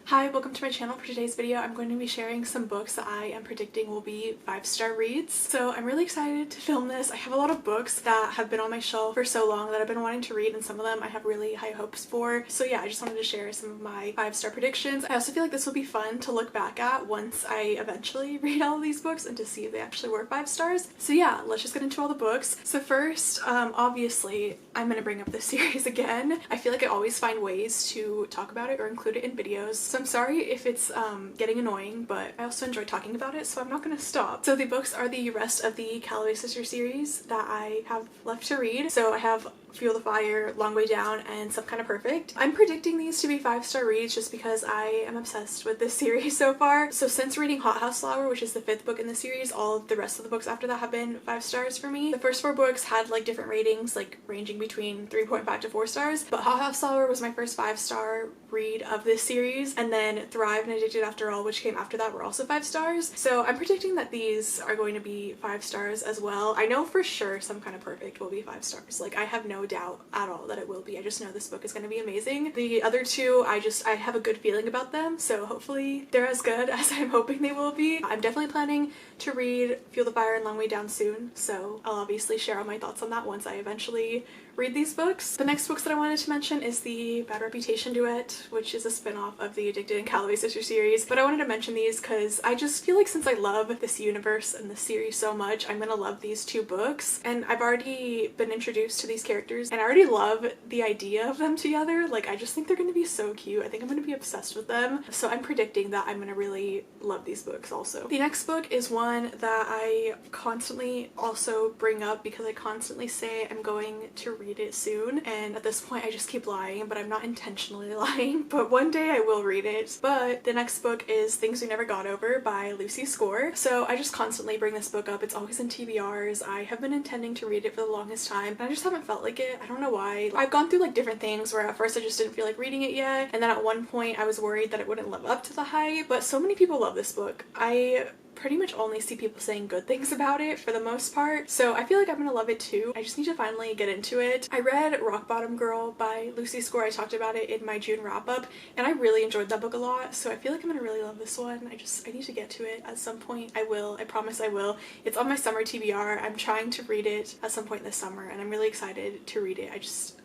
Hi, welcome to my channel. For today's video, I'm going to be sharing some books that I am predicting will be 5-star reads. So I'm really excited to film this. I have a lot of books that have been on my shelf for so long that I've been wanting to read, and some of them I have really high hopes for. So yeah, I just wanted to share some of my 5-star predictions. I also feel like this will be fun to look back at once I eventually read all of these books and to see if they actually were 5 stars. So yeah, let's just get into all the books. So first, obviously, I'm gonna bring up this series again. I feel like I always find ways to talk about it or include it in videos. So I'm sorry if it's getting annoying, but I also enjoy talking about it, so I'm not gonna stop. So the books are the rest of the Calloway Sisters series that I have left to read. So I have Fuel the Fire, Long Way Down, and Some Kind of Perfect. I'm predicting these to be 5-star reads just because I am obsessed with this series so far. So since reading Hot House Flower, which is the 5th book in the series, all of the rest of the books after that have been 5 stars for me. The first 4 books had like different ratings, like ranging between 3.5 to 4 stars, but Hot House Flower was my first 5-star read of this series, and then Thrive and Addicted After All, which came after that, were also 5 stars. So I'm predicting that these are going to be 5 stars as well. I know for sure Some Kind of Perfect will be 5 stars. Like, I have no doubt at all that it will be. I just know this book is going to be amazing. The other two, I have a good feeling about them, so hopefully they're as good as I'm hoping they will be. I'm definitely planning to read Fuel the Fire and Long Way Down soon, so I'll obviously share all my thoughts on that once I eventually read these books. The next books that I wanted to mention is the Bad Reputation duet, which is a spin-off of the Addicted and Calloway Sisters series, but I wanted to mention these because I just feel like since I love this universe and this series so much, I'm gonna love these 2 books, and I've already been introduced to these characters and I already love the idea of them together. Like, I just think they're gonna be so cute. I think I'm gonna be obsessed with them, so I'm predicting that I'm gonna really love these books also. The next book is one that I constantly also bring up because I constantly say I'm going to read it soon, and at this point I just keep lying, but I'm not intentionally lying, but one day I will read it. But the next book is Things We Never Got Over by Lucy Score. So I just constantly bring this book up. It's always in TBRs. I have been intending to read it for the longest time, and I just haven't felt like it. I don't know why. I've gone through like different things where at first I just didn't feel like reading it yet, and then at one point I was worried that it wouldn't live up to the hype, but so many people love this book. I pretty much only see people saying good things about it for the most part, so I feel like I'm gonna love it too. I just need to finally get into it. I read Rock Bottom Girl by Lucy Score. I talked about it in my June wrap-up, and I really enjoyed that book a lot, so I feel like I'm gonna really love this one. I need to get to it at some point. I will. I promise I will. It's on my summer TBR. I'm trying to read it at some point this summer, and I'm really excited to read it.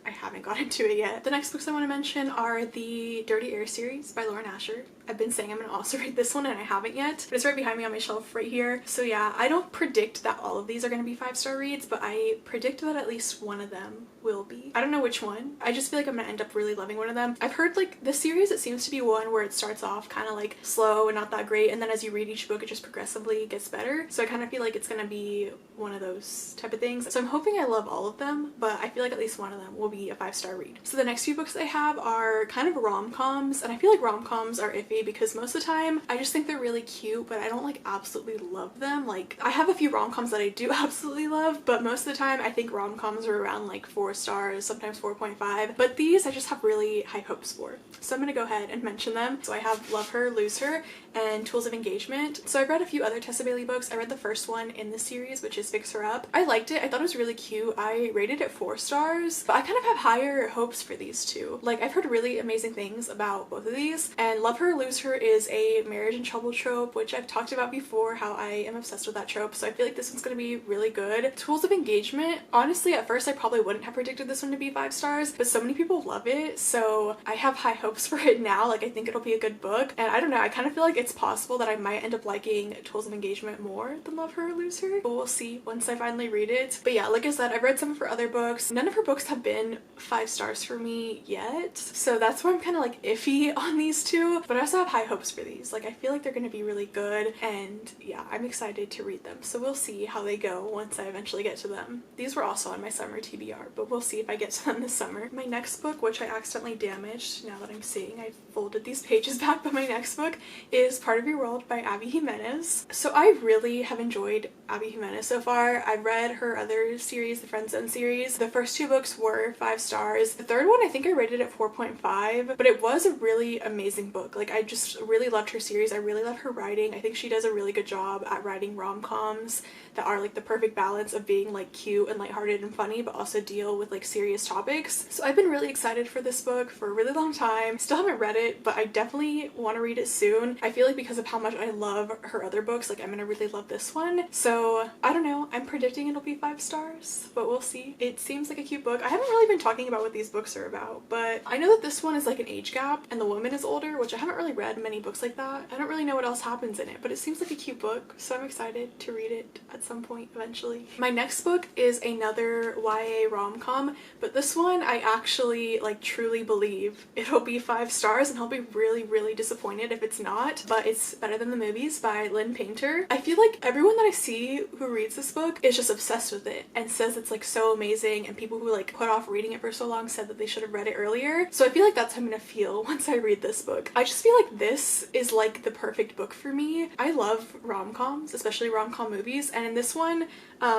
I haven't gotten to it yet. The next books I want to mention are the Dirty Air series by Lauren Asher. I've been saying I'm gonna also read this one and I haven't yet, but it's right behind me on my shelf right here. So yeah, I don't predict that all of these are gonna be 5-star reads, but I predict that at least one of them will be. I don't know which one. I just feel like I'm gonna end up really loving one of them. I've heard like the series, it seems to be one where it starts off kind of like slow and not that great, and then as you read each book it just progressively gets better. So I kind of feel like it's gonna be one of those type of things. So I'm hoping I love all of them, but I feel like at least one of them will be a 5-star read. So the next few books I have are kind of rom-coms, and I feel like rom-coms are iffy because most of the time I just think they're really cute, but I don't like absolutely love them. Like, I have a few rom-coms that I do absolutely love, but most of the time I think rom-coms are around like 4 stars, sometimes 4.5, but these I just have really high hopes for. So I'm gonna go ahead and mention them. So I have Love Her, Lose Her, and Tools of Engagement. So I've read a few other Tessa Bailey books. I read the first one in this series, which is Fix Her Up. I liked it. I thought it was really cute. I rated it 4 stars, but I kind of have higher hopes for these two. Like, I've heard really amazing things about both of these, and Love Her, Lose Her is a marriage and trouble trope, which I've talked about before, how I am obsessed with that trope, so I feel like this one's gonna be really good. Tools of Engagement, honestly at first I probably wouldn't have predicted this one to be 5 stars, but so many people love it, so I have high hopes for it now. Like, I think it'll be a good book, and I don't know, I kind of feel like it's possible that I might end up liking Tools of Engagement more than Love Her, Lose Her, but we'll see once I finally read it. But yeah, like I said, I've read some of her other books. None of her books have been 5 stars for me yet, so that's why I'm kind of like iffy on these two, but I also have high hopes for these. Like, I feel like they're gonna be really good, and yeah, I'm excited to read them, so we'll see how they go once I eventually get to them. These were also on my summer TBR, but we'll see if I get to them this summer. My next book, which I accidentally damaged now that I'm seeing I folded these pages back, but my next book is Part of Your World by Abby Jimenez. So I really have enjoyed Abby Jimenez so far. I've read her other series, the Friend Zone series. The first 2 books were 5 stars. The third one I think I rated at 4.5, but it was a really amazing book. Like, I just really loved her series. I really love her writing. I think she does a really really good job at writing rom-coms that are like the perfect balance of being like cute and lighthearted and funny, but also deal with like serious topics. So I've been really excited for this book for a really long time. Still haven't read it, but I definitely want to read it soon. I feel like because of how much I love her other books, like I'm gonna really love this one. So I don't know, I'm predicting it'll be 5 stars, but we'll see. It seems like a cute book. I haven't really been talking about what these books are about, but I know that this one is like an age gap and the woman is older, which I haven't really read many books like that. I don't really know what else happens in it, but it seems like a cute book, so I'm excited to read it at some point eventually. My next book is another YA rom-com, but this one I actually like truly believe it'll be 5 stars, and I'll be really disappointed if it's not, but it's Better Than the Movies by Lynn Painter. I feel like everyone that I see who reads this book is just obsessed with it and says it's like so amazing, and people who like put off reading it for so long said that they should have read it earlier. So I feel like that's how I'm gonna feel once I read this book. I just feel like this is like the perfect book for me. I love rom-coms, especially rom-com movies, and in this one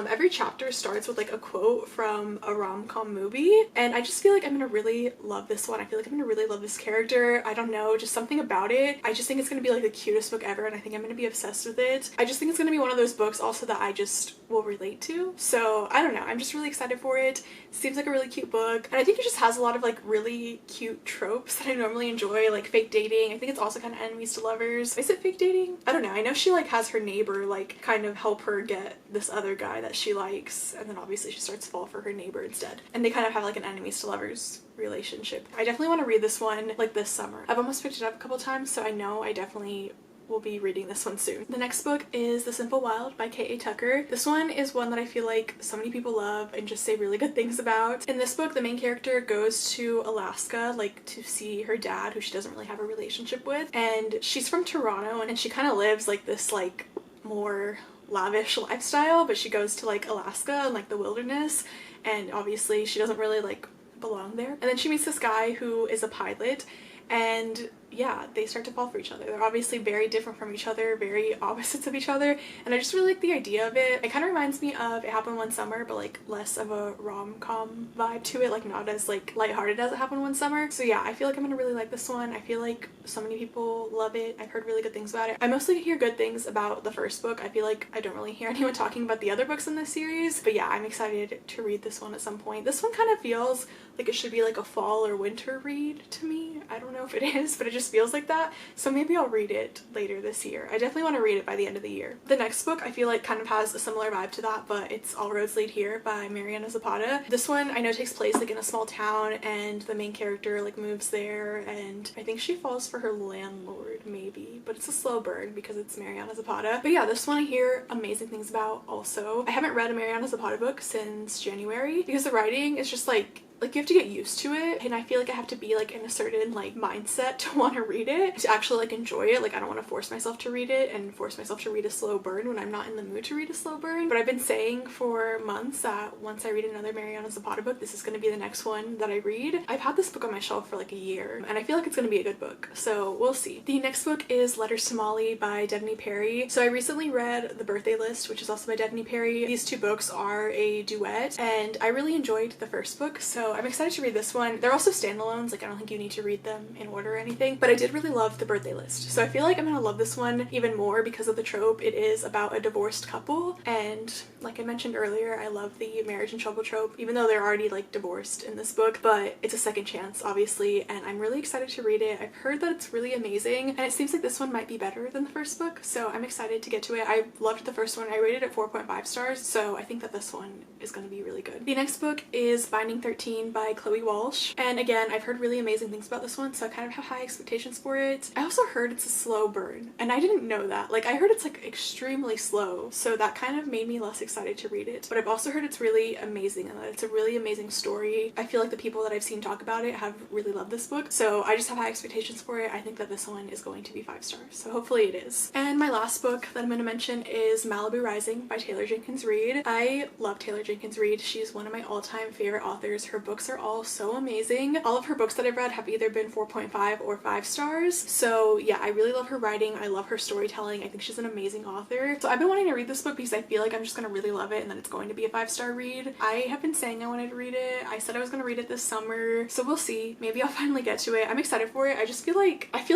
every chapter starts with like a quote from a rom-com movie, and I just feel like I'm gonna really love this one. I feel like I'm gonna really love this character. I don't know, just something about it. I just think it's gonna be like the cutest book ever, and I think I'm gonna be obsessed with it. I just think it's gonna be one of those books also that I just will relate to. So I don't know, I'm just really excited for it. It seems like a really cute book, and I think it just has a lot of like really cute tropes that I normally enjoy, like fake dating. I think it's also kind of enemies to lovers. Is it fake dating? I don't know. I know she like has her neighbor like kind of help her get this other guy that she likes, and then obviously she starts to fall for her neighbor instead, and they kind of have like an enemies to lovers relationship. I definitely want to read this one like this summer. I've almost picked it up a couple times, so I know I definitely will be reading this one soon. The next book is The Simple Wild by K.A. Tucker. This one is one that I feel like so many people love and just say really good things about. In this book, the main character goes to Alaska like to see her dad, who she doesn't really have a relationship with, and she's from Toronto, and she kind of lives like this like more lavish lifestyle, but she goes to like Alaska and like the wilderness, and obviously she doesn't really like belong there. And then she meets this guy who is a pilot, and yeah, they start to fall for each other. They're obviously very different from each other, very opposites of each other, and I just really like the idea of it. It kind of reminds me of It Happened One Summer, but like less of a rom-com vibe to it, like not as like lighthearted as It Happened One Summer. So yeah, I feel like I'm gonna really like this one. I feel like so many people love it. I've heard really good things about it. I mostly hear good things about the first book. I feel like I don't really hear anyone talking about the other books in this series, but yeah, I'm excited to read this one at some point. This one kind of feels like it should be like a fall or winter read to me. I don't know if it is, but it just feels like that. So maybe I'll read it later this year. I definitely want to read it by the end of the year. The next book I feel like kind of has a similar vibe to that, but it's All Roads Lead Here by Mariana Zapata. This one I know takes place like in a small town, and the main character like moves there, and I think she falls for her landlord maybe, but it's a slow burn because it's Mariana Zapata. But yeah, this one I hear amazing things about also. I haven't read a Mariana Zapata book since January because the writing is just like you have to get used to it, and I feel like I have to be like in a certain like mindset to want to read it, to actually like enjoy it. Like I don't want to force myself to read it and force myself to read a slow burn when I'm not in the mood to read a slow burn. But I've been saying for months that once I read another Mariana Zapata book, this is going to be the next one that I read. I've had this book on my shelf for like a year, and I feel like it's going to be a good book, so we'll see. The next book is Letters to Molly by Devney Perry. So I recently read The Birthday List, which is also by Devney Perry. These two books are a duet, and I really enjoyed the first book, so I'm excited to read this one. They're also standalones, like I don't think you need to read them in order or anything, but I did really love The Birthday List, so I feel like I'm gonna love this one even more because of the trope. It is about a divorced couple, and like I mentioned earlier, I love the marriage and trouble trope, even though they're already like divorced in this book, but it's a second chance obviously, and I'm really excited to read it. I've heard that it's really amazing, and it seems like this one might be better than the first book, so I'm excited to get to it. I loved the first one. I rated it 4.5 stars, so I think that this one is going to be really good. The next book is Binding 13 by Chloe Walsh, and again, I've heard really amazing things about this one, so I kind of have high expectations for it. I also heard it's a slow burn, and I didn't know that. Like I heard it's like extremely slow, so that kind of made me less excited to read it, but I've also heard it's really amazing and that it's a really amazing story. I feel like the people that I've seen talk about it have really loved this book, so I just have high expectations for it. I think that this one is going to be 5 stars, so hopefully it is. And my last book that I'm going to mention is Malibu Rising by Taylor Jenkins Reid. I love Taylor Jenkins Reid. She's one of my all-time favorite authors. Her books are all so amazing. All of her books that I've read have either been 4.5 or 5 stars, so yeah, I really love her writing. I love her storytelling. I think she's an amazing author, so I've been wanting to read this book because I feel like I'm just going to really love it, and then it's going to be a 5-star read. I have been saying I wanted to read it. I said I was going to read it this summer, so we'll see. Maybe I'll finally get to it. I'm excited for it. I feel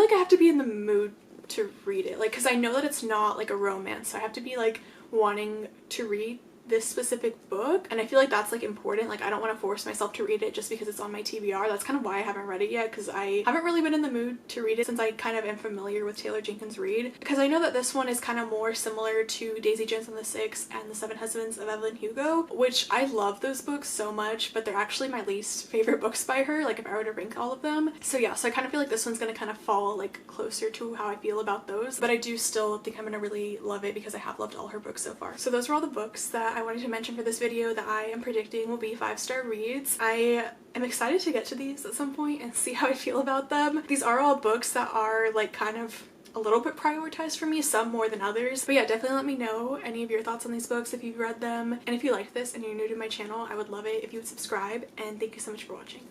like I have to be in the mood to read it. Like, because I know that it's not like a romance, so I have to be like wanting to read this specific book, and I feel like that's like important. Like, I don't want to force myself to read it just because it's on my TBR. That's kind of why I haven't read it yet, because I haven't really been in the mood to read it since I kind of am familiar with Taylor Jenkins Reid, because I know that this one is kind of more similar to Daisy Jones and the Six and The Seven Husbands of Evelyn Hugo, which I love those books so much, but they're actually my least favorite books by her, like if I were to rank all of them. So yeah, so I kind of feel like this one's gonna kind of fall like closer to how I feel about those, but I do still think I'm gonna really love it because I have loved all her books so far. So those were all the books that I wanted to mention for this video that I am predicting will be 5-star reads. I am excited to get to these at some point and see how I feel about them. These are all books that are like kind of a little bit prioritized for me, some more than others. But yeah, definitely let me know any of your thoughts on these books if you've read them. And if you like this and you're new to my channel, I would love it if you would subscribe, and thank you so much for watching.